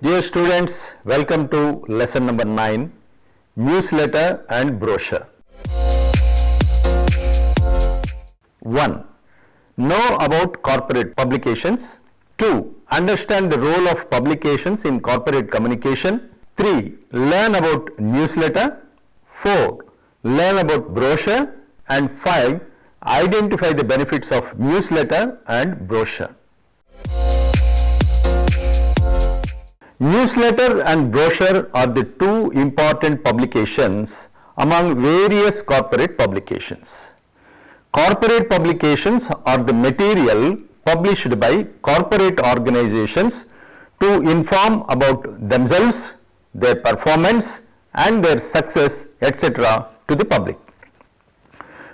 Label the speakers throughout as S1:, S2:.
S1: Dear students, welcome to lesson number 9, Newsletter and Brochure. 1. Know about corporate publications. 2. Understand the role of publications in corporate communication. 3. Learn about newsletter. 4. Learn about brochure. And 5. Identify the benefits of newsletter and brochure. Newsletter and brochure are the two important publications among various corporate publications. Corporate publications are the material published by corporate organizations to inform about themselves, their performance and their success, etc. to the public.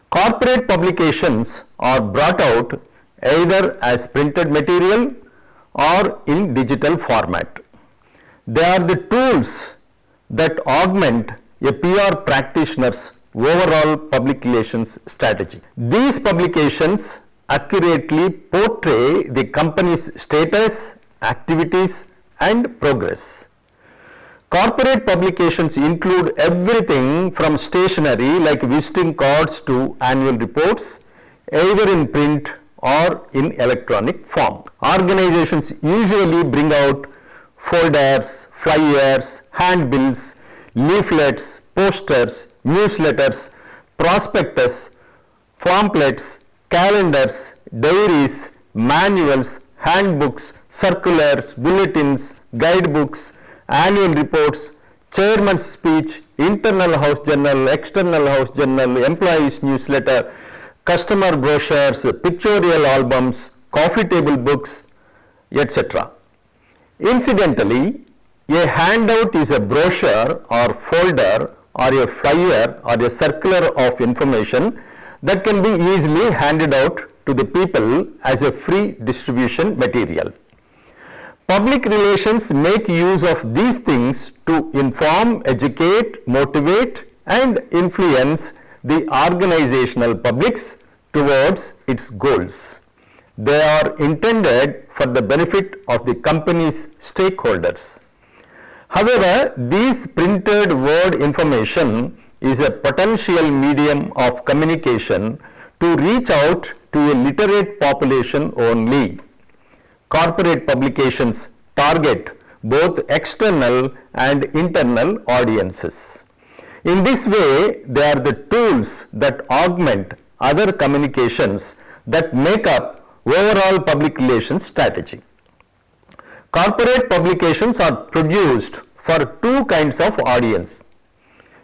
S1: Corporate publications are brought out either as printed material or in digital format. They are the tools that augment a PR practitioner's overall public relations strategy. These publications accurately portray the company's status, activities, and progress. Corporate publications include everything from stationery like visiting cards to annual reports, either in print or in electronic form. Organizations usually bring out folders, fliers, handbills, leaflets, posters, newsletters, prospectus, pamphlets, calendars, diaries, manuals, handbooks, circulars, bulletins, guidebooks, annual reports, chairman's speech, internal house journal, external house journal, employees newsletter, customer brochures, pictorial albums, coffee table books, etc. Incidentally, a handout is a brochure or folder or a flyer or a circular of information that can be easily handed out to the people as a free distribution material. Public relations make use of these things to inform, educate, motivate and influence the organizational publics towards its goals. They are intended for the benefit of the company's stakeholders. However, this printed word information is a potential medium of communication to reach out to a literate population only. Corporate publications target both external and internal audiences. In this way, they are the tools that augment other communications that make up overall public relations strategy. Corporate publications are produced for two kinds of audience.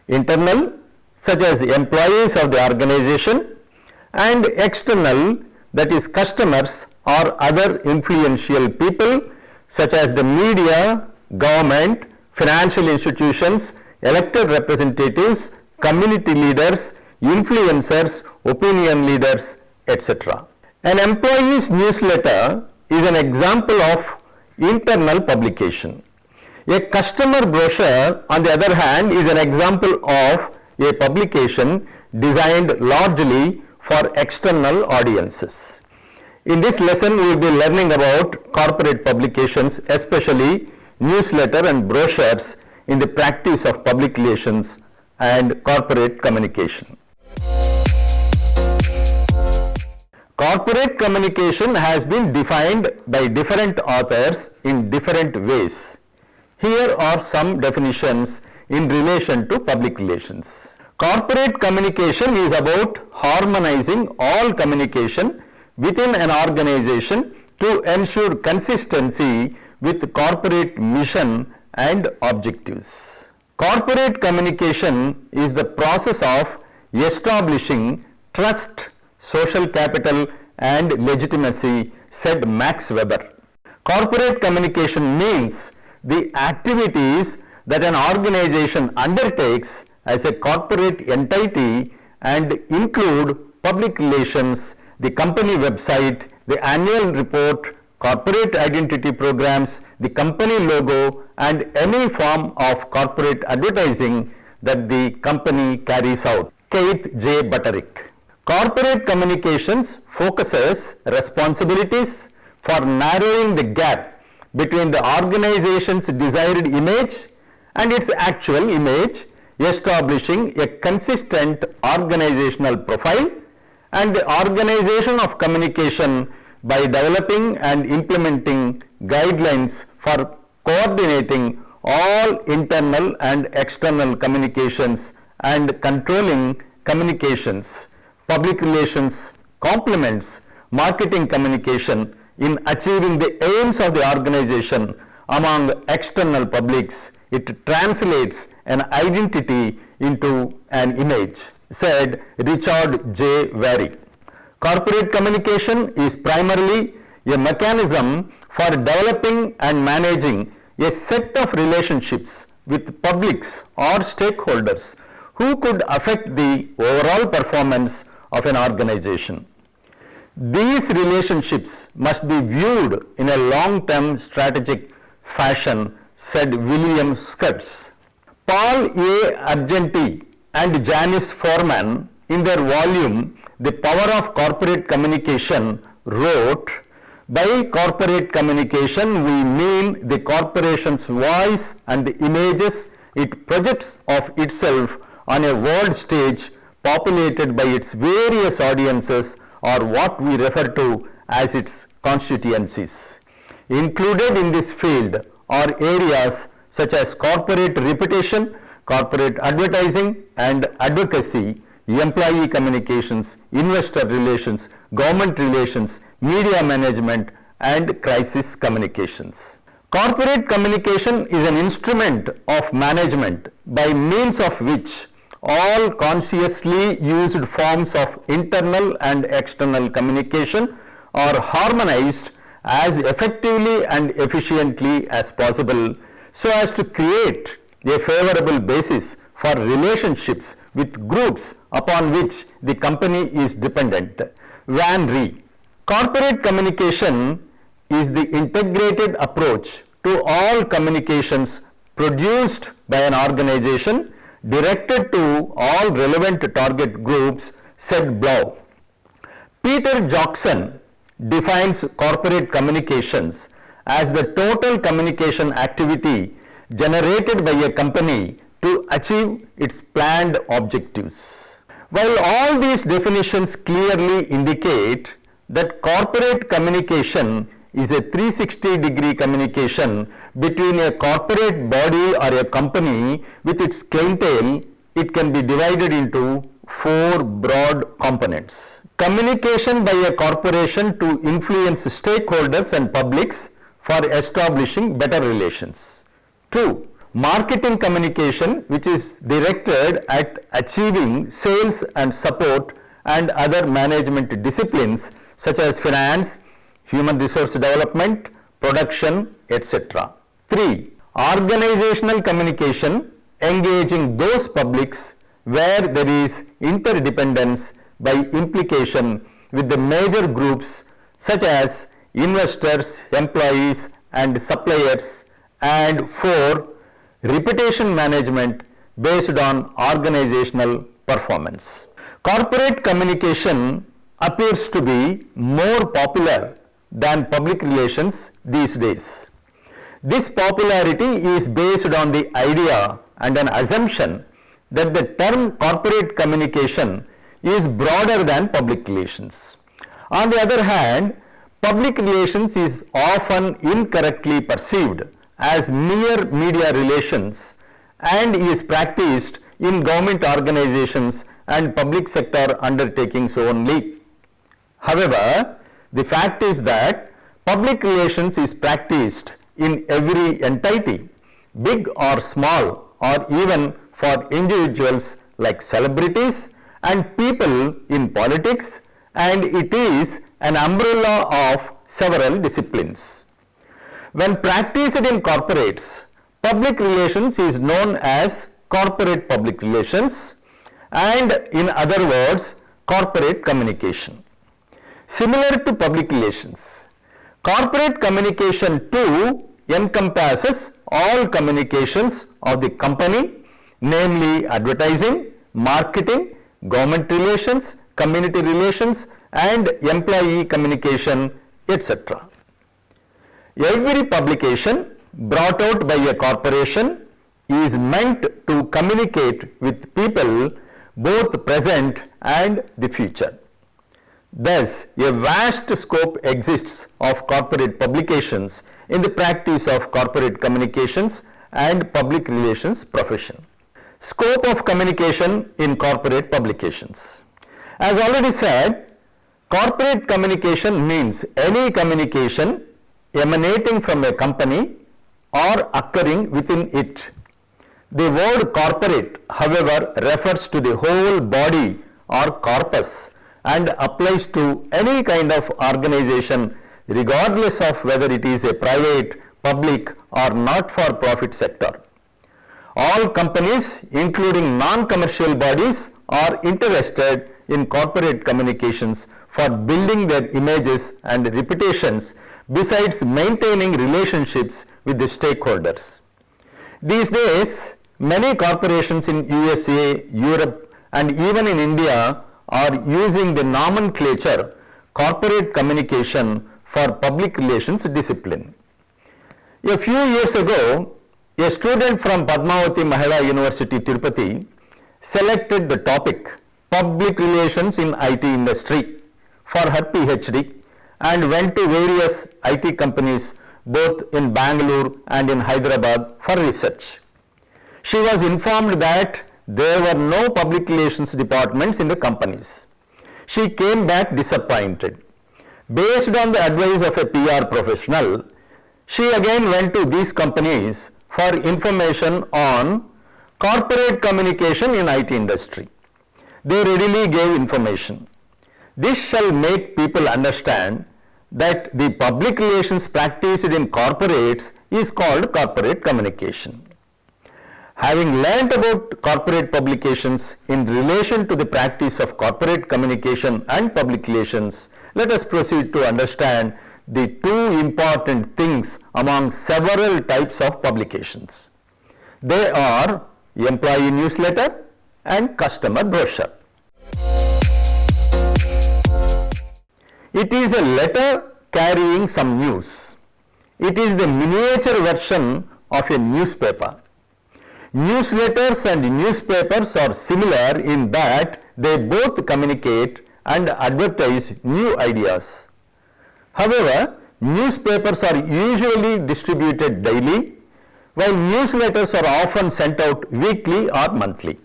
S1: Internal, such as employees of the organization, and external, that is customers or other influential people such as the media, government, financial institutions, elected representatives, community leaders, influencers, opinion leaders, etc. An employee's newsletter is an example of internal publication. A customer brochure, on the other hand, is an example of a publication designed largely for external audiences. In this lesson, we will be learning about corporate publications, especially newsletter and brochures in the practice of public relations and corporate communication. Corporate communication has been defined by different authors in different ways. Here are some definitions in relation to public relations. Corporate communication is about harmonizing all communication within an organization to ensure consistency with corporate mission and objectives. Corporate communication is the process of establishing trust, social capital and legitimacy, said Max Weber. Corporate communication means the activities that an organization undertakes as a corporate entity and include public relations, the company website, the annual report, corporate identity programs, the company logo and any form of corporate advertising that the company carries out. Keith J. Butterick. Corporate communications focuses responsibilities for narrowing the gap between the organization's desired image and its actual image, establishing a consistent organizational profile, and the organization of communication by developing and implementing guidelines for coordinating all internal and external communications and controlling communications. Public relations complements marketing communication in achieving the aims of the organization among external publics. It translates an identity into an image, said Richard J. Vary. Corporate communication is primarily a mechanism for developing and managing a set of relationships with publics or stakeholders who could affect the overall performance of an organization. These relationships must be viewed in a long-term strategic fashion, said William Skutz. Paul A. Argenti and Janice Foreman, in their volume The Power of Corporate Communication, wrote, "By corporate communication we mean the corporation's voice and the images it projects of itself on a world stage populated by its various audiences, or what we refer to as its constituencies. Included in this field are areas such as corporate reputation, corporate advertising and advocacy, employee communications, investor relations, government relations, media management, and crisis communications." Corporate communication is an instrument of management by means of which all consciously used forms of internal and external communication are harmonized as effectively and efficiently as possible, so as to create a favorable basis for relationships with groups upon which the company is dependent. Van Ree. Corporate communication is the integrated approach to all communications produced by an organization directed to all relevant target groups, said Blau. Peter Jackson defines corporate communications as the total communication activity generated by a company to achieve its planned objectives. While all these definitions clearly indicate that corporate communication is a 360-degree communication between a corporate body or a company with its clientele, it can be divided into four broad components. Communication by a corporation to influence stakeholders and publics for establishing better relations. 2. Marketing communication, which is directed at achieving sales and support and other management disciplines such as finance, human resource development, production, etc. 3. Organizational communication, engaging those publics where there is interdependence by implication with the major groups such as investors, employees and suppliers. And 4. Reputation management based on organizational performance. Corporate communication appears to be more popular than public relations these days. This popularity is based on the idea and an assumption that the term corporate communication is broader than public relations. On the other hand, public relations is often incorrectly perceived as mere media relations and is practiced in government organizations and public sector undertakings only. However, the fact is that public relations is practiced in every entity, big or small, or even for individuals like celebrities and people in politics, and it is an umbrella of several disciplines. When practiced in corporates, public relations is known as corporate public relations, and in other words, corporate communication. Similar to public relations, corporate communication too encompasses all communications of the company, namely advertising, marketing, government relations, community relations, and employee communication, etc. Every publication brought out by a corporation is meant to communicate with people both present and the future. Thus, a vast scope exists of corporate publications in the practice of corporate communications and public relations profession. Scope of communication in corporate publications. As already said, corporate communication means any communication emanating from a company or occurring within it. The word corporate, however, refers to the whole body or corpus and applies to any kind of organization regardless of whether it is a private, public or not-for-profit sector. All companies, including non-commercial bodies, are interested in corporate communications for building their images and reputations besides maintaining relationships with the stakeholders. These days, many corporations in USA, Europe and even in India are using the nomenclature corporate communication for public relations discipline. A few years ago, a student from Padmavati Mahila University, Tirupati, selected the topic Public Relations in IT Industry for her PhD and went to various IT companies both in Bangalore and in Hyderabad for research. She was informed that there were no public relations departments in the companies. She came back disappointed. Based on the advice of a PR professional, she again went to these companies for information on corporate communication in IT industry. They readily gave information. This shall make people understand that the public relations practiced in corporates is called corporate communication. Having learnt about corporate publications in relation to the practice of corporate communication and public relations, let us proceed to understand the two important things among several types of publications. They are employee newsletter and customer brochure. It is a letter carrying some news. It is the miniature version of a newspaper. Newsletters and newspapers are similar in that they both communicate and advertise new ideas. However, newspapers are usually distributed daily, while newsletters are often sent out weekly or monthly.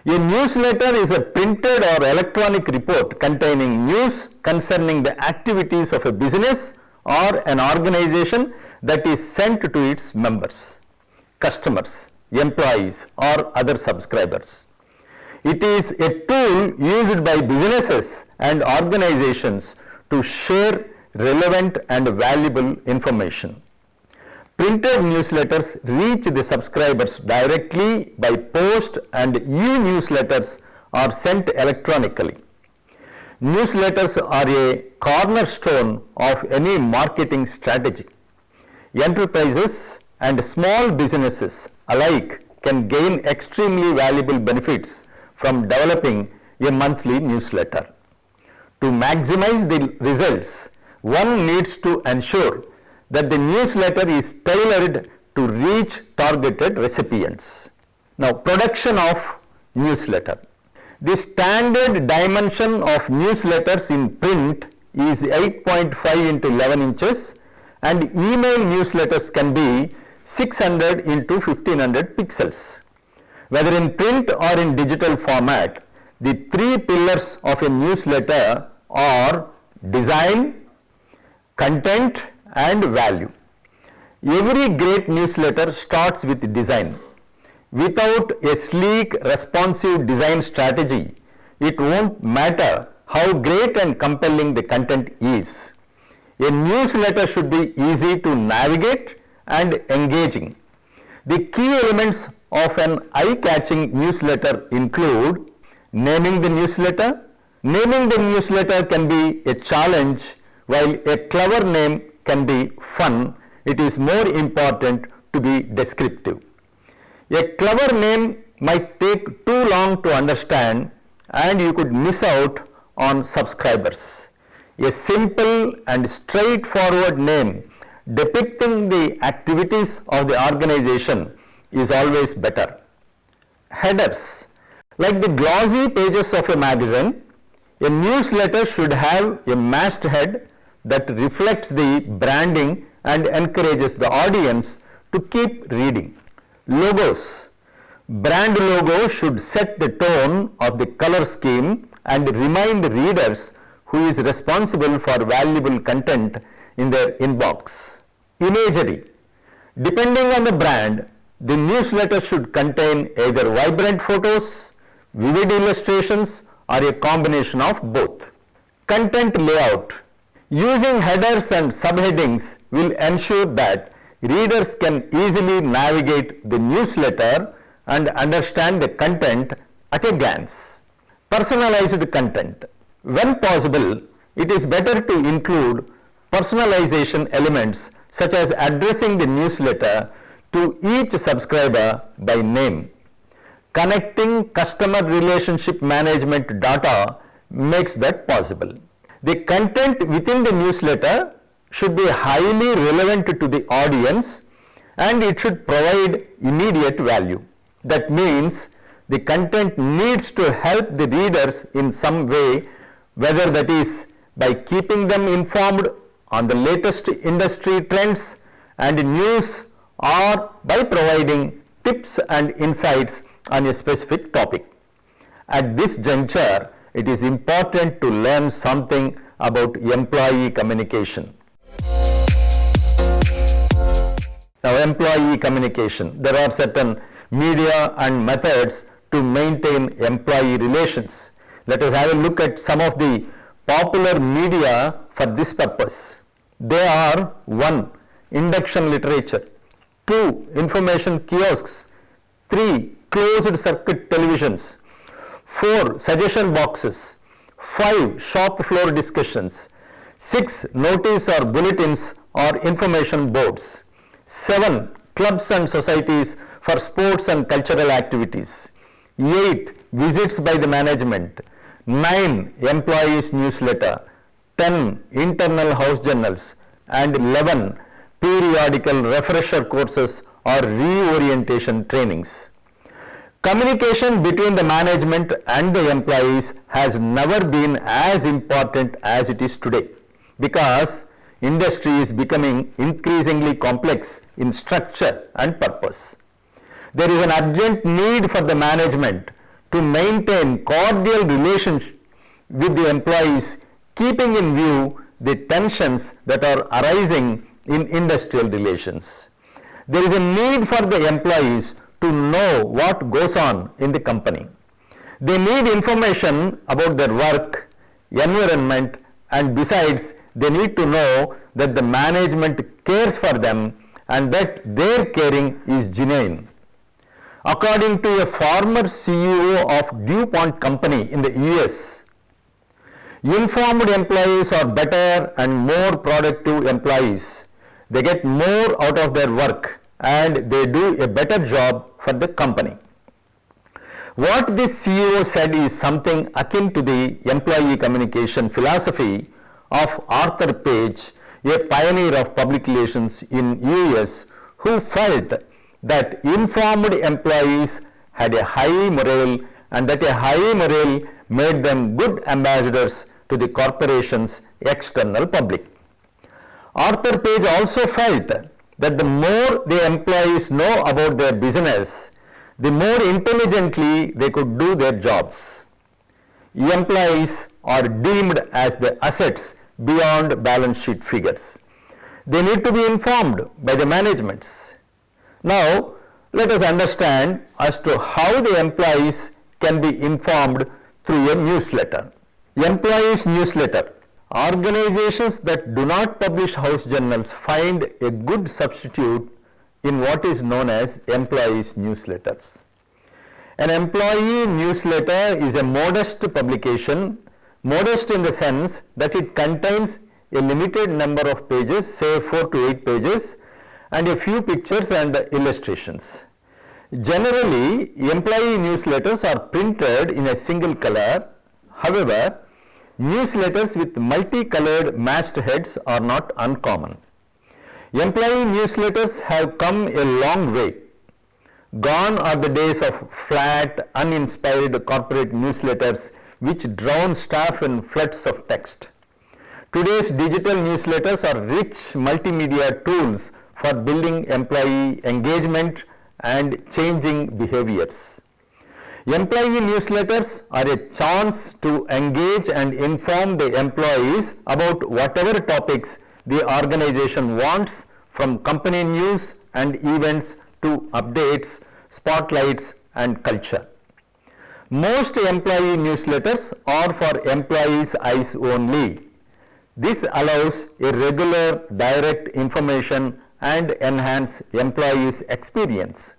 S1: A newsletter is a printed or electronic report containing news concerning the activities of a business or an organization that is sent to its members, customers, employees or other subscribers. It is a tool used by businesses and organizations to share relevant and valuable information. Printed newsletters reach the subscribers directly by post and e-newsletters are sent electronically. Newsletters are a cornerstone of any marketing strategy. Enterprises and small businesses alike can gain extremely valuable benefits from developing a monthly newsletter. To maximize the results, one needs to ensure that the newsletter is tailored to reach targeted recipients. Now, production of newsletter. The standard dimension of newsletters in print is 8.5 into 11 inches and email newsletters can be 600 into 1500 pixels. Whether in print or in digital format, the three pillars of a newsletter are design, content and value. Every great newsletter starts with design. Without a sleek, responsive design strategy, it won't matter how great and compelling the content is. A newsletter should be easy to navigate and engaging. The key elements of an eye-catching newsletter include naming the newsletter. Naming the newsletter can be a challenge, while a clever name can be fun. It is more important to be descriptive. A clever name might take too long to understand and you could miss out on subscribers. A simple and straightforward name depicting the activities of the organization is always better. Headers. Like the glossy pages of a magazine, a newsletter should have a masthead that reflects the branding and encourages the audience to keep reading. Logos. Brand logo should set the tone of the color scheme and remind readers who is responsible for valuable content in their inbox. Imagery. Depending on the brand, the newsletter should contain either vibrant photos, vivid illustrations, or a combination of both. Content layout. Using headers and subheadings will ensure that readers can easily navigate the newsletter and understand the content at a glance. Personalized content. When possible, it is better to include personalization elements such as addressing the newsletter to each subscriber by name. Connecting customer relationship management data makes that possible. The content within the newsletter should be highly relevant to the audience and it should provide immediate value. That means the content needs to help the readers in some way, whether that is by keeping them informed on the latest industry trends and news or by providing tips and insights on a specific topic. At this juncture, it is important to learn something about employee communication. Now, employee communication. There are certain media and methods to maintain employee relations. Let us have a look at some of the popular media for this purpose. They are 1. Induction literature, 2. Information kiosks, 3. Closed circuit televisions, 4. Suggestion boxes, 5. Shop floor discussions, 6. Notice or bulletins or information boards, 7. Clubs and societies for sports and cultural activities, 8. Visits by the management, 9. Employees newsletter, 10. Internal house journals, and 11. Periodical refresher courses or reorientation trainings. Communication between the management and the employees has never been as important as it is today because industry is becoming increasingly complex in structure and purpose. There is an urgent need for the management to maintain cordial relations with the employees, keeping in view the tensions that are arising in industrial relations. There is a need for the employees to know what goes on in the company. They need information about their work, environment, and besides, they need to know that the management cares for them and that their caring is genuine. According to a former CEO of DuPont company in the US, informed employees are better and more productive employees. They get more out of their work and they do a better job for the company. What this CEO said is something akin to the employee communication philosophy of Arthur Page, a pioneer of public relations in US, who felt that informed employees had a high morale and that a high morale made them good ambassadors to the corporation's external public. Arthur Page also felt that the more the employees know about their business, the more intelligently they could do their jobs. Employees are deemed as the assets beyond balance sheet figures. They need to be informed by the managements. Now, let us understand as to how the employees can be informed through a newsletter. Employees newsletter. Organizations that do not publish house journals find a good substitute in what is known as employees newsletters. An employee newsletter is a modest publication, modest in the sense that it contains a limited number of pages, say 4 to 8 pages, and a few pictures and illustrations. Generally, employee newsletters are printed in a single color. However, newsletters with multicolored mastheads are not uncommon. Employee newsletters have come a long way. Gone are the days of flat, uninspired corporate newsletters which drown staff in floods of text. Today's digital newsletters are rich multimedia tools for building employee engagement and changing behaviors. Employee newsletters are a chance to engage and inform the employees about whatever topics the organization wants, from company news and events to updates, spotlights and culture. Most employee newsletters are for employees' eyes only. This allows a regular direct information and enhance employees' experience.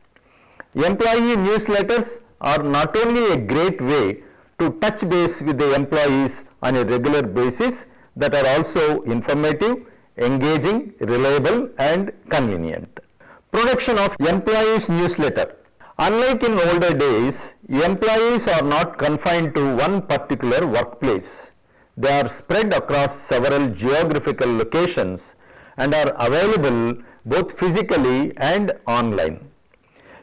S1: Employee newsletters are not only a great way to touch base with the employees on a regular basis, that are also informative, engaging, reliable and convenient. Production of employees' newsletter. Unlike in older days, employees are not confined to one particular workplace. They are spread across several geographical locations and are available both physically and online.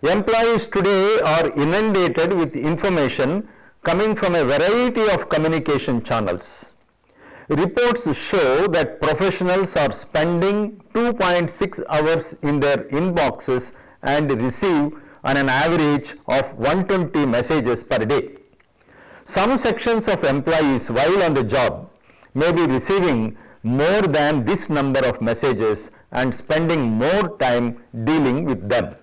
S1: Employees today are inundated with information coming from a variety of communication channels. Reports show that professionals are spending 2.6 hours in their inboxes and receive on an average of 120 messages per day. Some sections of employees while on the job may be receiving more than this number of messages and spending more time dealing with them.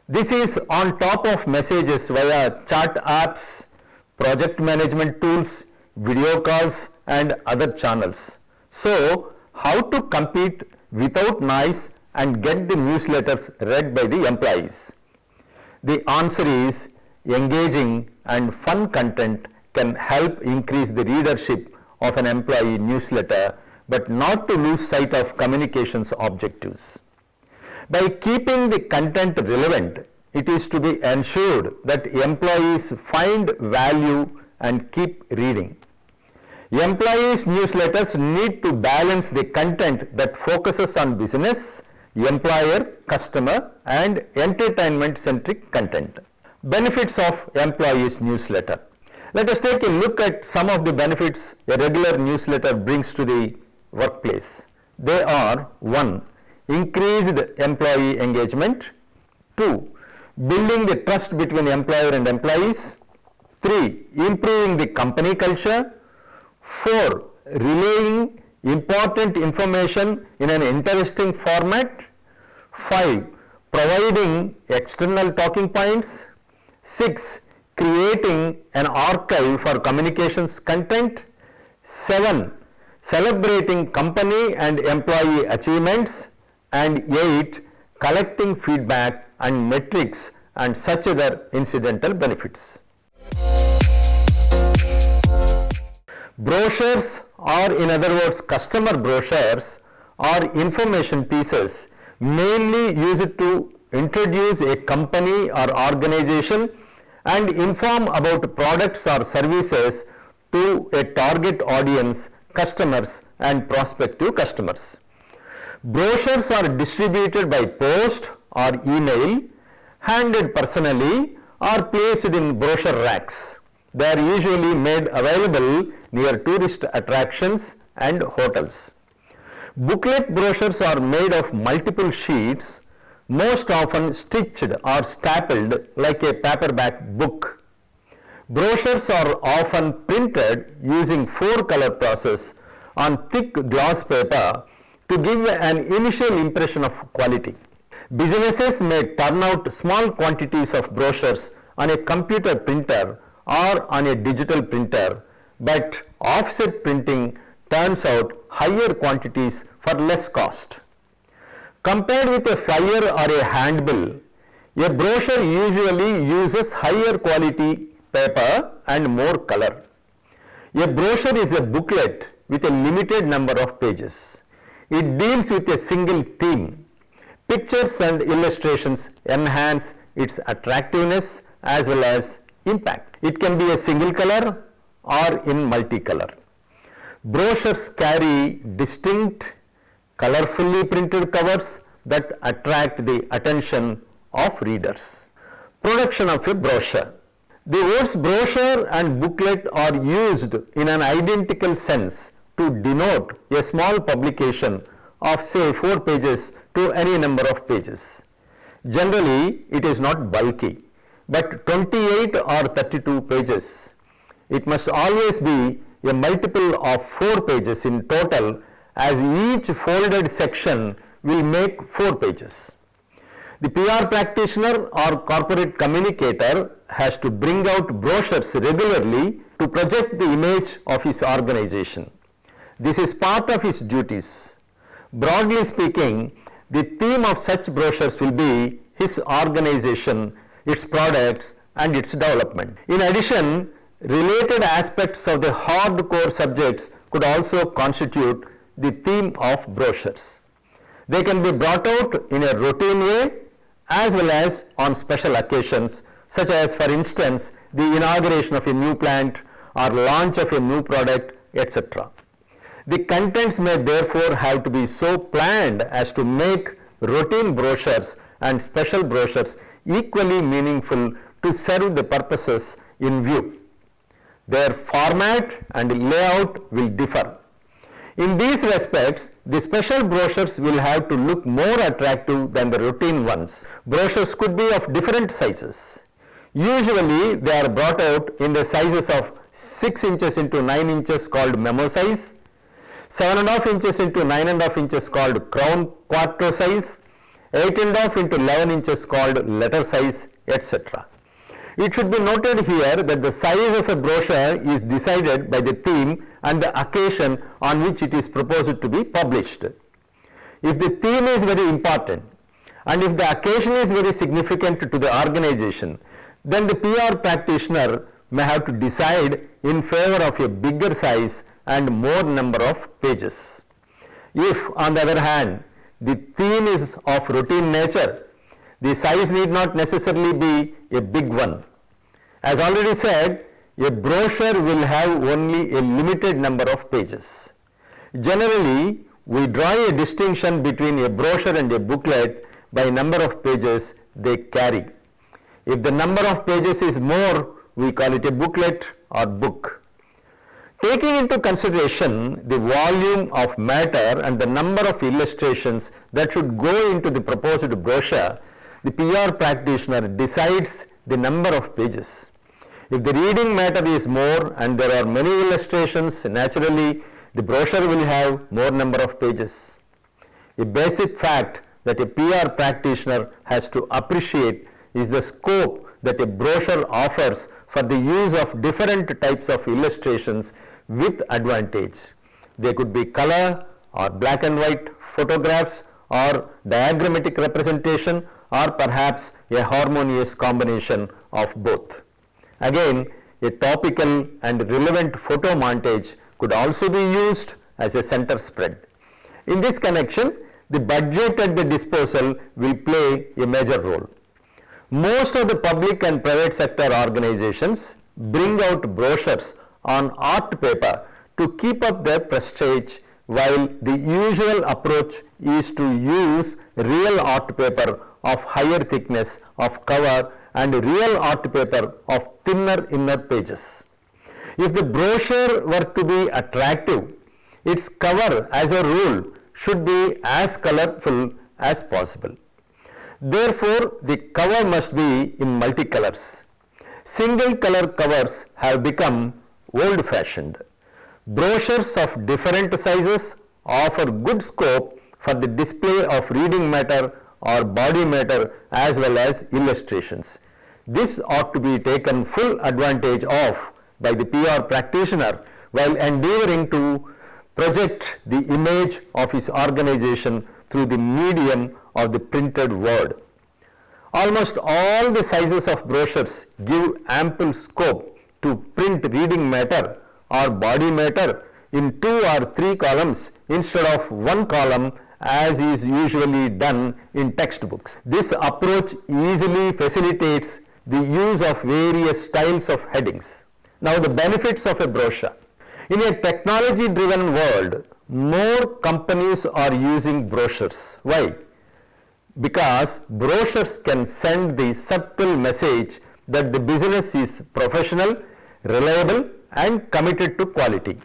S1: This is on top of messages via chat apps, project management tools, video calls and other channels. So, how to compete without noise and get the newsletters read by the employees? The answer is engaging and fun content can help increase the readership of an employee newsletter, but not to lose sight of communications objectives. By keeping the content relevant, it is to be ensured that employees find value and keep reading. Employees' newsletters need to balance the content that focuses on business, employer, customer and entertainment-centric content. Benefits of employees' newsletter. Let us take a look at some of the benefits a regular newsletter brings to the workplace. They are: 1. Increased employee engagement. 2. Building the trust between employer and employees. 3. Improving the company culture. 4. Relaying important information in an interesting format. 5. Providing external talking points. 6. Creating an archive for communications content. 7. Celebrating company and employee achievements. And 8. Collecting feedback and metrics and such other incidental benefits. Brochures, or in other words customer brochures, are information pieces mainly used to introduce a company or organization and inform about products or services to a target audience, customers and prospective customers. Brochures are distributed by post or email, handed personally or placed in brochure racks. They are usually made available near tourist attractions and hotels. Booklet brochures are made of multiple sheets, most often stitched or stapled like a paperback book. Brochures are often printed using 4-color process on thick gloss paper to give an initial impression of quality. Businesses may turn out small quantities of brochures on a computer printer or on a digital printer, but offset printing turns out higher quantities for less cost. Compared with a flyer or a handbill, a brochure usually uses higher quality paper and more color. A brochure is a booklet with a limited number of pages. It deals with a single theme. Pictures and illustrations enhance its attractiveness as well as impact. It can be a single color or in multicolor. Brochures carry distinct, colorfully printed covers that attract the attention of readers. Production of a brochure. The words brochure and booklet are used in an identical sense to denote a small publication of say 4 pages to any number of pages. Generally, it is not bulky, but 28 or 32 pages. It must always be a multiple of 4 pages in total, as each folded section will make 4 pages. The PR practitioner or corporate communicator has to bring out brochures regularly to project the image of his organization. This is part of his duties. Broadly speaking, the theme of such brochures will be his organization, its products, and its development. In addition, related aspects of the hardcore subjects could also constitute the theme of brochures. They can be brought out in a routine way as well as on special occasions, such as, for instance, the inauguration of a new plant or launch of a new product, etc. The contents may therefore have to be so planned as to make routine brochures and special brochures equally meaningful to serve the purposes in view. Their format and layout will differ. In these respects, the special brochures will have to look more attractive than the routine ones. Brochures could be of different sizes. Usually, they are brought out in the sizes of 6 inches into 9 inches called memo size, 7.5 inches into 9.5 inches called crown quarto size, 8.5 into 11 inches called letter size, etc. It should be noted here that the size of a brochure is decided by the theme and the occasion on which it is proposed to be published. If the theme is very important and if the occasion is very significant to the organization, then the PR practitioner may have to decide in favor of a bigger size and more number of pages. If, on the other hand, the theme is of routine nature, the size need not necessarily be a big one. As already said, a brochure will have only a limited number of pages. Generally, we draw a distinction between a brochure and a booklet by number of pages they carry. If the number of pages is more, we call it a booklet or book. Taking into consideration the volume of matter and the number of illustrations that should go into the proposed brochure, the PR practitioner decides the number of pages. If the reading matter is more and there are many illustrations, naturally the brochure will have more number of pages. A basic fact that a PR practitioner has to appreciate is the scope that a brochure offers for the use of different types of illustrations with advantage. They could be color or black and white photographs or diagrammatic representation or perhaps a harmonious combination of both. Again, a topical and relevant photo montage could also be used as a center spread. In this connection, the budget at the disposal will play a major role. Most of the public and private sector organizations bring out brochures on art paper to keep up their prestige, while the usual approach is to use real art paper of higher thickness of cover and real art paper of thinner inner pages. If the brochure were to be attractive, its cover as a rule should be as colorful as possible. Therefore, the cover must be in multicolors. Single color covers have become old fashioned. Brochures of different sizes offer good scope for the display of reading matter or body matter as well as illustrations. This ought to be taken full advantage of by the PR practitioner while endeavoring to project the image of his organization through the medium of the printed word. Almost all the sizes of brochures give ample scope to print reading matter or body matter in 2 or 3 columns instead of 1 column as is usually done in textbooks. This approach easily facilitates the use of various styles of headings. Now, the benefits of a brochure. In a technology-driven world more companies are using brochures. Why? Because brochures can send the subtle message that the business is professional, reliable and committed to quality.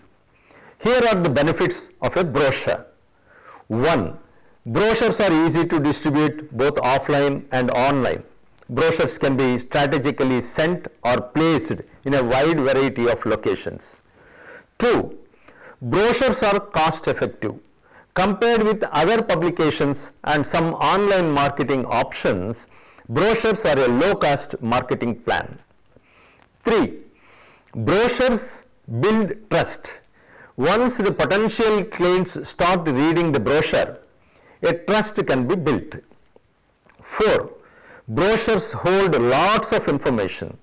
S1: Here are the benefits of a brochure. 1. Brochures are easy to distribute both offline and online. Brochures can be strategically sent or placed in a wide variety of locations. 2. Brochures are cost effective. Compared with other publications and some online marketing options, brochures are a low cost marketing plan. 3. Brochures build trust. Once the potential clients start reading the brochure, a trust can be built. 4. Brochures hold lots of information.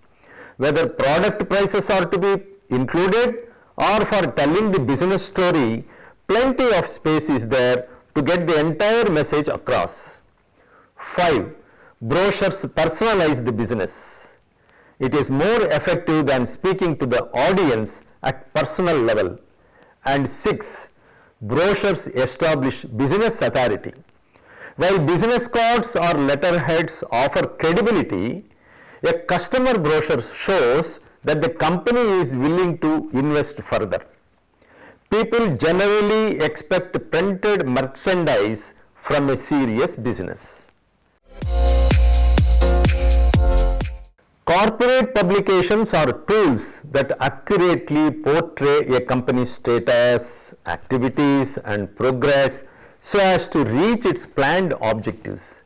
S1: Whether product prices are to be included or for telling the business story, plenty of space is there to get the entire message across. 5. Brochures personalize the business. It is more effective than speaking to the audience at personal level. And 6. Brochures establish business authority. While business cards or letterheads offer credibility, a customer brochure shows that the company is willing to invest further. People generally expect printed merchandise from a serious business. Corporate publications are tools that accurately portray a company's status, activities and progress so as to reach its planned objectives.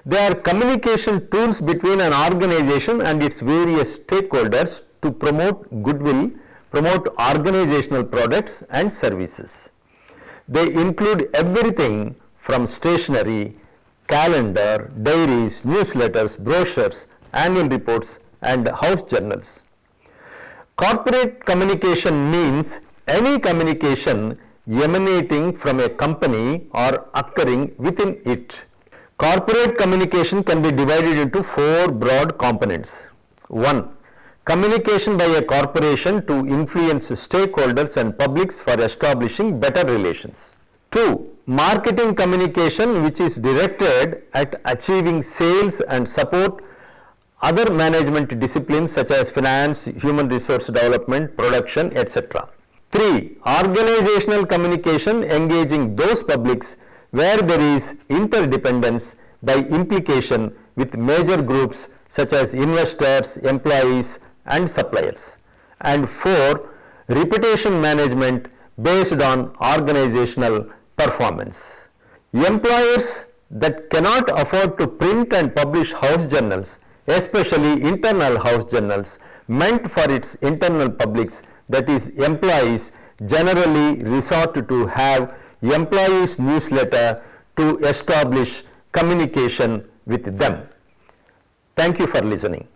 S1: They are communication tools between an organization and its various stakeholders to promote goodwill, promote organizational products and services. They include everything from stationery, calendar, diaries, newsletters, brochures, annual reports and house journals. Corporate communication means any communication emanating from a company or occurring within it. Corporate communication can be divided into 4 broad components. 1. Communication by a corporation to influence stakeholders and publics for establishing better relations. 2. Marketing communication which is directed at achieving sales and support other management disciplines such as finance, human resource development, production, etc. 3. Organizational communication engaging those publics where there is interdependence by implication with major groups such as investors, employees and suppliers. And 4. Reputation management based on organizational performance. Employers that cannot afford to print and publish house journals, especially internal house journals meant for its internal publics, that is employees, generally resort to have employees newsletter to establish communication with them. Thank you for listening.